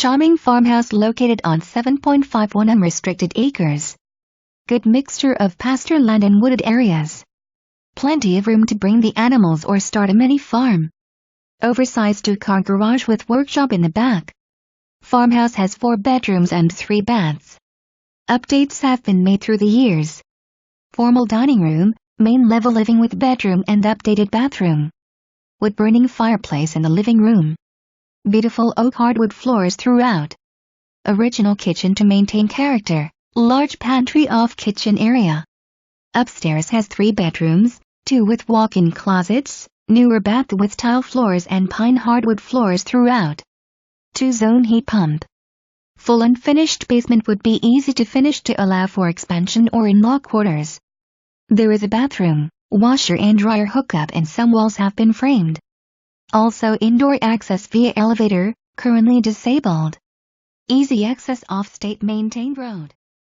Charming farmhouse located on 7.51 unrestricted acres. Good mixture of pasture land and wooded areas. Plenty of room to bring the animals or start a mini farm. Oversized 2-car garage with workshop in the back. Farmhouse has 4 bedrooms and 3 baths. Updates have been made through the years. Formal dining room, main level living with bedroom and updated bathroom. Wood-burning fireplace in the living room. Beautiful oak hardwood floors throughout. Original kitchen to maintain character. Large pantry off kitchen area. Upstairs has 3 bedrooms, 2 with walk-in closets, newer bath with tile floors and pine hardwood floors throughout. 2-zone heat pump. Full unfinished basement would be easy to finish to allow for expansion or in-law quarters. There is a bathroom, washer and dryer hookup and some walls have been framed. Also indoor access via elevator, currently disabled. Easy access off state maintained road.